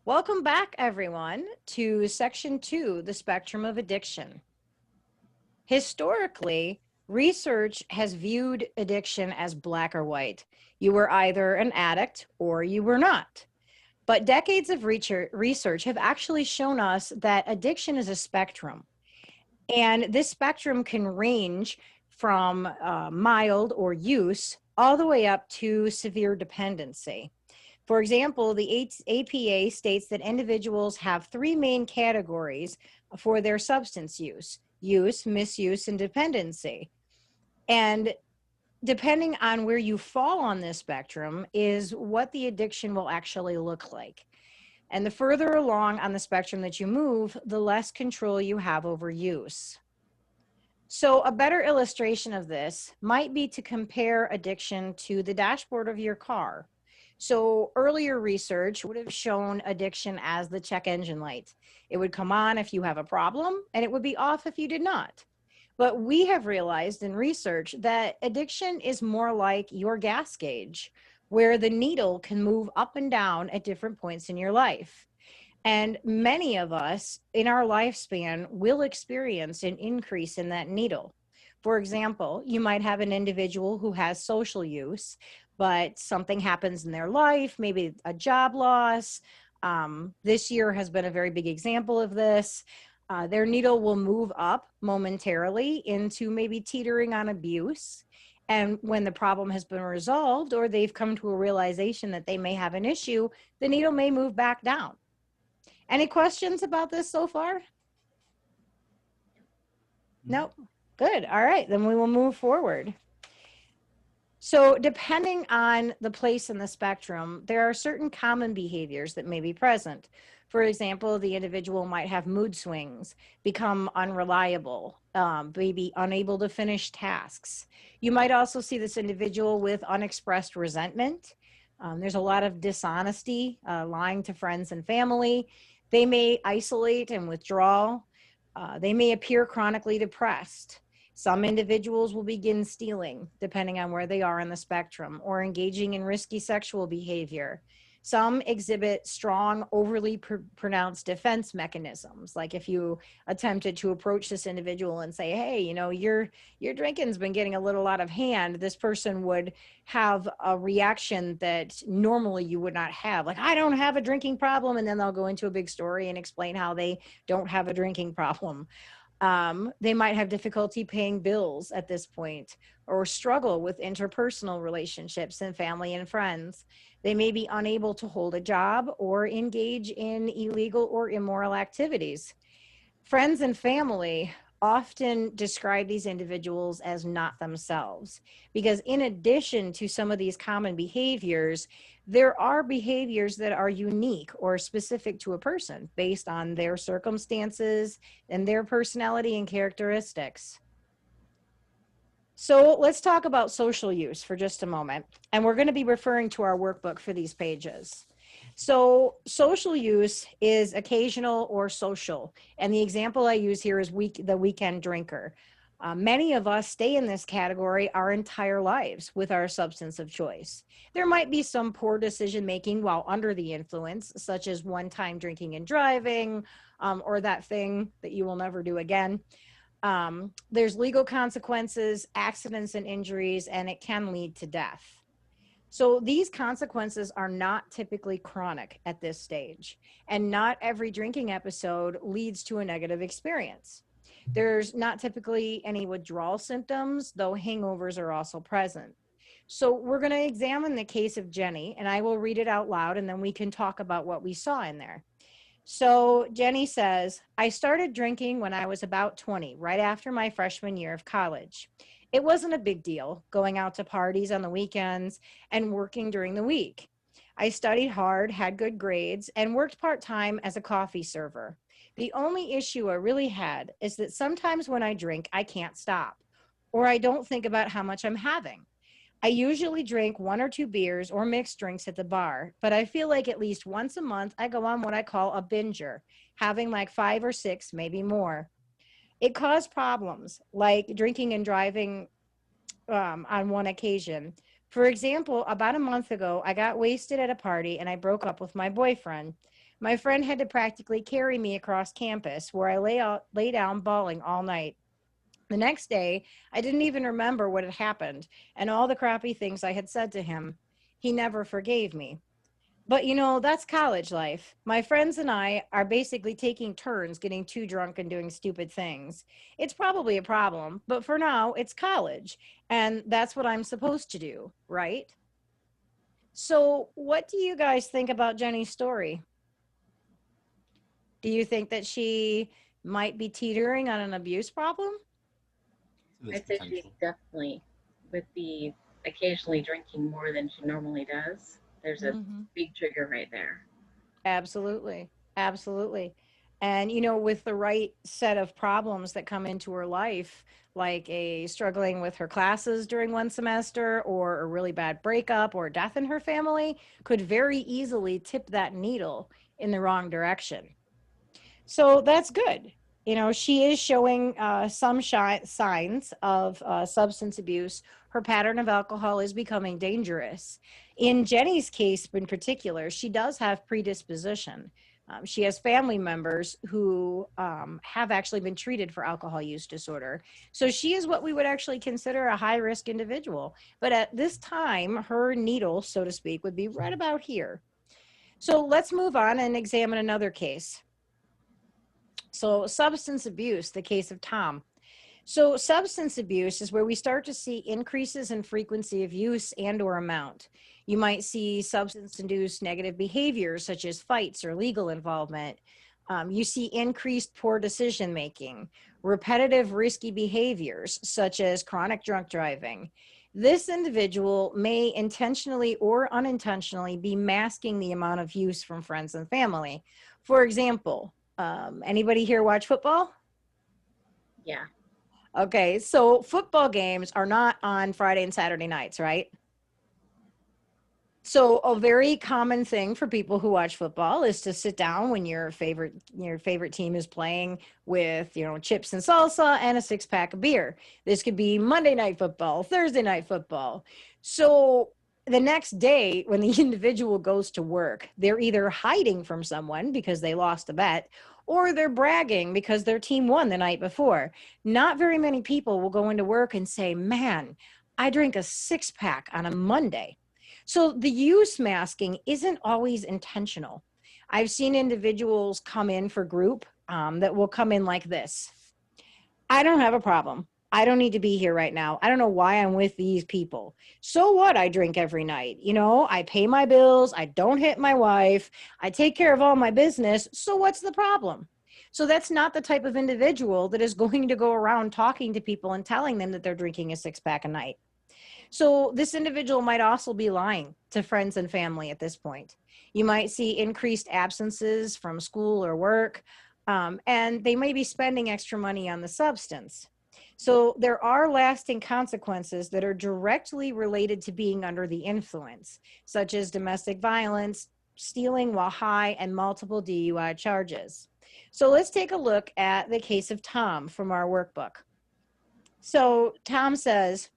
Welcome back, everyone, to Section 2, the Spectrum of Addiction. Historically, research has viewed addiction as black or white. You were either an addict or you were not. But decades of research have actually shown us that addiction is a spectrum. And this spectrum can range from mild or use all the way up to severe dependency. For example, the APA states that individuals have three main categories for their substance use, misuse, and dependency. And depending on where you fall on this spectrum, is what the addiction will actually look like. And the further along on the spectrum that you move, the less control you have over use. So, a better illustration of this might be to compare addiction to the dashboard of your car. So, earlier research would have shown addiction as the check engine light. It would come on if you have a problem, and it would be off if you did not. But we have realized in research that addiction is more like your gas gauge, where the needle can move up and down at different points in your life. And many of us in our lifespan will experience an increase in that needle. For example, you might have an individual who has social use, but something happens in their life, maybe a job loss. This year has been a very big example of this. Their needle will move up momentarily into maybe teetering on abuse. And when the problem has been resolved or they've come to a realization that they may have an issue, the needle may move back down. Any questions about this so far? Nope. Good. All right. Then we will move forward. So, depending on the place in the spectrum, there are certain common behaviors that may be present. For example, the individual might have mood swings, become unreliable, maybe unable to finish tasks. You might also see this individual with unexpressed resentment. There's a lot of dishonesty, lying to friends and family. They may isolate and withdraw. They may appear chronically depressed. Some individuals will begin stealing, depending on where they are in the spectrum, or engaging in risky sexual behavior. Some exhibit strong, overly pronounced defense mechanisms. Like if you attempted to approach this individual and say, "Hey, your drinking's been getting a little out of hand," this person would have a reaction that normally you would not have. Like, "I don't have a drinking problem," and then they'll go into a big story and explain how they don't have a drinking problem. They might have difficulty paying bills at this point or struggle with interpersonal relationships and family and friends. They may be unable to hold a job or engage in illegal or immoral activities. Friends and family often describe these individuals as not themselves because, in addition to some of these common behaviors, there are behaviors that are unique or specific to a person based on their circumstances and their personality and characteristics. So let's talk about social use for just a moment. And we're going to be referring to our workbook for these pages. So social use is occasional or social. And the example I use here is the weekend drinker. Many of us stay in this category our entire lives with our substance of choice. There might be some poor decision making while under the influence, such as one-time drinking and driving, or that thing that you will never do again. There's legal consequences, accidents and injuries, and it can lead to death. So these consequences are not typically chronic at this stage, and not every drinking episode leads to a negative experience. There's not typically any withdrawal symptoms, though hangovers are also present. So we're going to examine the case of Jenny, and I will read it out loud, and then we can talk about what we saw in there. So Jenny says, "I started drinking when I was about 20, right after my freshman year of college. It wasn't a big deal, going out to parties on the weekends and working during the week. I studied hard, had good grades, and worked part-time as a coffee server. The only issue I really had is that sometimes when I drink, I can't stop, or I don't think about how much I'm having. I usually drink one or two beers or mixed drinks at the bar, but I feel like at least once a month I go on what I call a binger, having like 5 or 6, maybe more. It caused problems, like drinking and driving on one occasion. For example, about a month ago, I got wasted at a party and I broke up with my boyfriend. My friend had to practically carry me across campus where I lay down bawling all night. The next day, I didn't even remember what had happened and all the crappy things I had said to him. He never forgave me. But that's college life. My friends and I are basically taking turns getting too drunk and doing stupid things. It's probably a problem, but for now, it's college, and that's what I'm supposed to do, right? So, what do you guys think about Jenny's story? Do you think that she might be teetering on an abuse problem? There's I'd say she's potential. definitely, with the occasionally drinking more than she normally does, there's a Hmm. big trigger right there. Absolutely. Absolutely. And, with the right set of problems that come into her life, like a struggling with her classes during one semester or a really bad breakup or death in her family, could very easily tip that needle in the wrong direction. So that's good. She is showing some signs of substance abuse. Her pattern of alcohol is becoming dangerous. In Jenny's case, in particular, she does have predisposition. She has family members who have actually been treated for alcohol use disorder. So she is what we would actually consider a high risk individual. But at this time, her needle, so to speak, would be right about here. So let's move on and examine another case. So, substance abuse, the case of Tom. So, substance abuse is where we start to see increases in frequency of use and or amount. You might see substance-induced negative behaviors such as fights or legal involvement. You see increased poor decision making, repetitive risky behaviors such as chronic drunk driving. This individual may intentionally or unintentionally be masking the amount of use from friends and family. For example, anybody here watch football? Yeah. Okay, so football games are not on Friday and Saturday nights, right? So a very common thing for people who watch football is to sit down when your favorite team is playing with, chips and salsa and a six pack of beer. This could be Monday night football, Thursday night football. So the next day when the individual goes to work, they're either hiding from someone because they lost a bet or they're bragging because their team won the night before. Not very many people will go into work and say, "Man, I drank a six pack on a Monday." So the use masking isn't always intentional. I've seen individuals come in for group that will come in like this. I don't have a problem. I don't need to be here right now. I don't know why I'm with these people. So what? I drink every night. I pay my bills. I don't hit my wife. I take care of all my business. So what's the problem? So that's not the type of individual that is going to go around talking to people and telling them that they're drinking a six pack a night. So this individual might also be lying to friends and family at this point. You might see increased absences from school or work, and they may be spending extra money on the substance. So there are lasting consequences that are directly related to being under the influence, such as domestic violence, stealing while high, and multiple DUI charges. So let's take a look at the case of Tom from our workbook. So Tom says,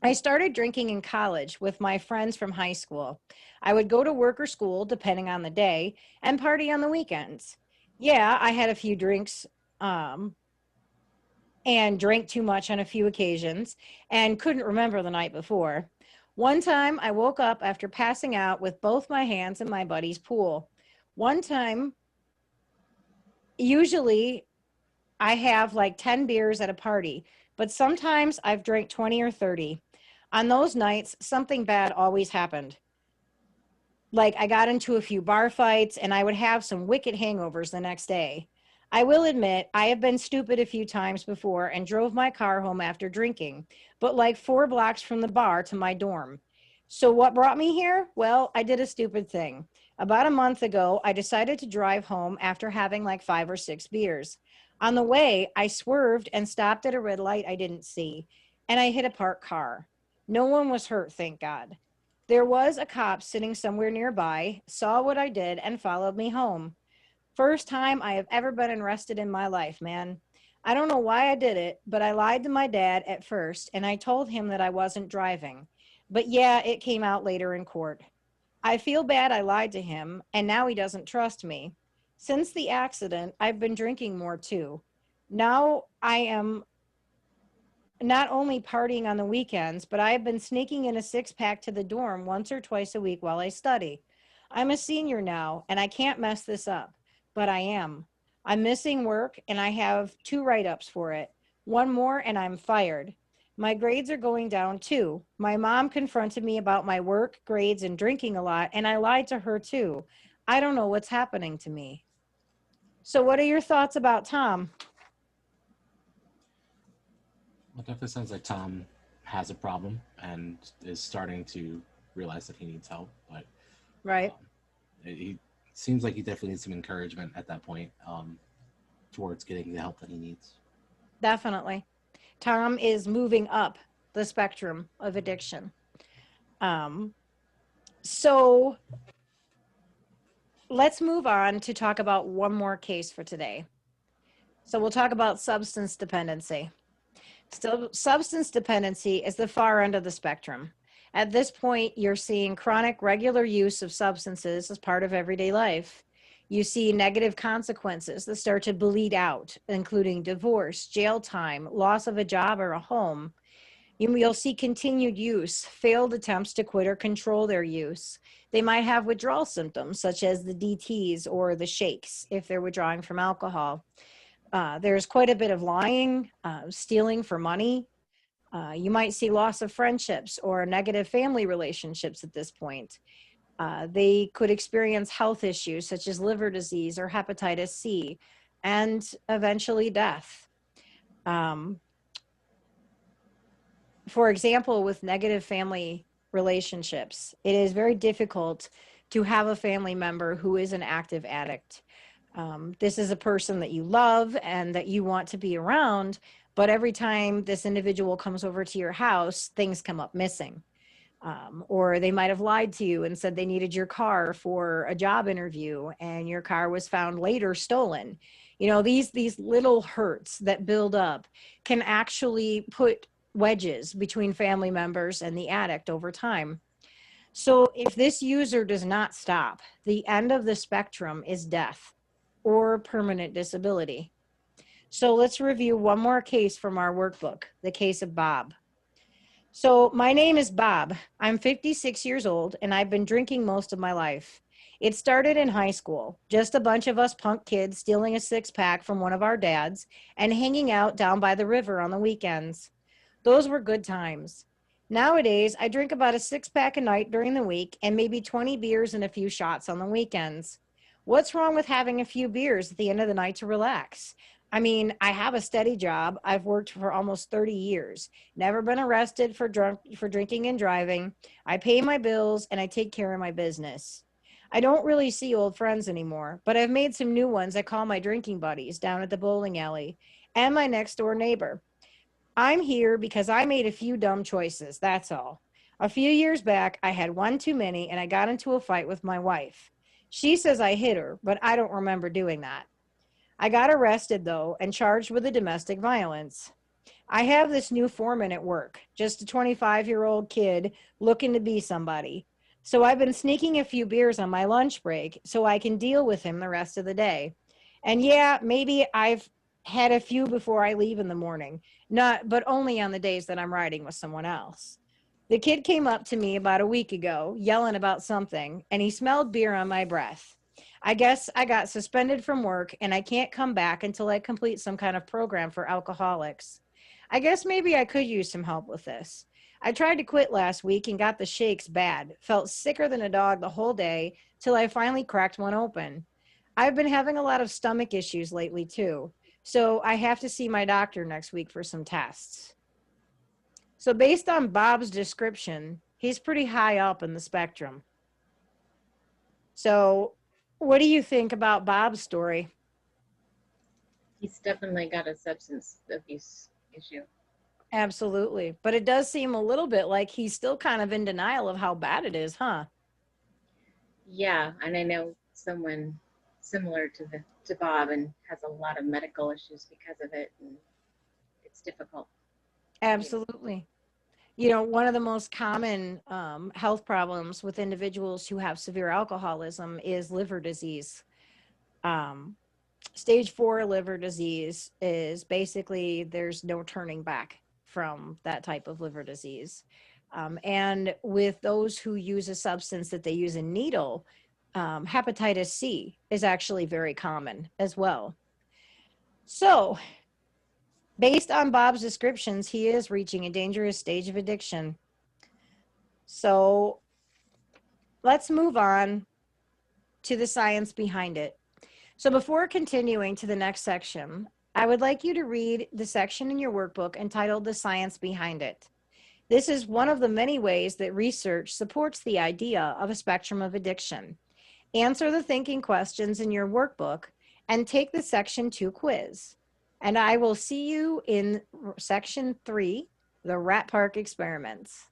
I started drinking in college with my friends from high school. I would go to work or school, depending on the day, and party on the weekends. Yeah, I had a few drinks um, and drank too much on a few occasions and couldn't remember the night before. One time, I woke up after passing out with both my hands in my buddy's pool. One time, usually, I have like 10 beers at a party, but sometimes I've drank 20 or 30. On those nights, something bad always happened. Like I got into a few bar fights and I would have some wicked hangovers the next day. I will admit I have been stupid a few times before and drove my car home after drinking, but like 4 blocks from the bar to my dorm. So what brought me here? Well, I did a stupid thing. About a month ago, I decided to drive home after having like 5 or 6 beers. On the way, I swerved and stopped at a red light I didn't see, and I hit a parked car. No one was hurt, thank God. There was a cop sitting somewhere nearby, saw what I did, and followed me home. First time I have ever been arrested in my life, man. I don't know why I did it, but I lied to my dad at first and I told him that I wasn't driving. But yeah, it came out later in court. I feel bad I lied to him, and now he doesn't trust me. Since the accident, I've been drinking more too. Now I am not only partying on the weekends, but I have been sneaking in a six pack to the dorm once or twice a week while I study. I'm a senior now, and I can't mess this up, but I am. I'm missing work, and I have 2 write ups for it. One more, and I'm fired. My grades are going down too. My mom confronted me about my work, grades, and drinking a lot, and I lied to her too. I don't know what's happening to me. So, what are your thoughts about Tom? Well, it definitely sounds like Tom has a problem and is starting to realize that he needs help. But Right? um, he seems like he definitely needs some encouragement at that point towards getting the help that he needs. Definitely. Tom is moving up the spectrum of addiction. Um, so let's move on to talk about one more case for today. So we'll talk about substance dependency. So substance dependency is the far end of the spectrum. At this point, you're seeing chronic regular use of substances as part of everyday life. You see negative consequences that start to bleed out, including divorce, jail time, loss of a job or a home. You'll see continued use, failed attempts to quit or control their use. They might have withdrawal symptoms, such as the DTs or the shakes, if they're withdrawing from alcohol. There's quite a bit of lying, stealing for money. You might see loss of friendships or negative family relationships at this point. They could experience health issues such as liver disease or hepatitis C, and eventually death. Um, for example, with negative family relationships, it is very difficult to have a family member who is an active addict. This is a person that you love and that you want to be around, but every time this individual comes over to your house, things come up missing. Or they might have lied to you and said they needed your car for a job interview, and your car was found later stolen. These little hurts that build up can actually put wedges between family members and the addict over time. So if this user does not stop, the end of the spectrum is death or permanent disability. So let's review one more case from our workbook, the case of Bob. So my name is Bob. I'm 56 years old, and I've been drinking most of my life. It started in high school, just a bunch of us punk kids stealing a six-pack from one of our dads and hanging out down by the river on the weekends. Those were good times. Nowadays, I drink about a six-pack a night during the week and maybe 20 beers and a few shots on the weekends. What's wrong with having a few beers at the end of the night to relax? I mean, I have a steady job. I've worked for almost 30 years. Never been arrested for drinking and driving. I pay my bills and I take care of my business. I don't really see old friends anymore, but I've made some new ones I call my drinking buddies down at the bowling alley and my next door neighbor. I'm here because I made a few dumb choices. That's all. A few years back, I had one too many and I got into a fight with my wife. She says I hit her, but I don't remember doing that. I got arrested, though, and charged with a domestic violence. I have this new foreman at work, just a 25-year-old kid looking to be somebody. So I've been sneaking a few beers on my lunch break so I can deal with him the rest of the day. And yeah, maybe I've had a few before I leave in the morning, but only on the days that I'm riding with someone else. The kid came up to me about a week ago, yelling about something, and he smelled beer on my breath. I guess I got suspended from work and I can't come back until I complete some kind of program for alcoholics. I guess maybe I could use some help with this. I tried to quit last week and got the shakes bad. Felt sicker than a dog the whole day till I finally cracked one open. I've been having a lot of stomach issues lately too, so I have to see my doctor next week for some tests. So based on Bob's description, he's pretty high up in the spectrum. So what do you think about Bob's story? He's definitely got a substance abuse issue. Absolutely. But it does seem a little bit like he's still kind of in denial of how bad it is, huh? Yeah, and I know someone similar to Bob and has a lot of medical issues because of it, and it's difficult. Absolutely. one of the most common health problems with individuals who have severe alcoholism is liver disease. Um, Stage 4 liver disease is basically there's no turning back from that type of liver disease. And with those who use a substance that they use a needle, hepatitis C is actually very common as well. So, based on Bob's descriptions, he is reaching a dangerous stage of addiction. So, let's move on to the science behind it. So before continuing to the next section, I would like you to read the section in your workbook entitled The Science Behind It. This is one of the many ways that research supports the idea of a spectrum of addiction. Answer the thinking questions in your workbook and take the Section 2 quiz. And I will see you in Section 3, the Rat Park experiments.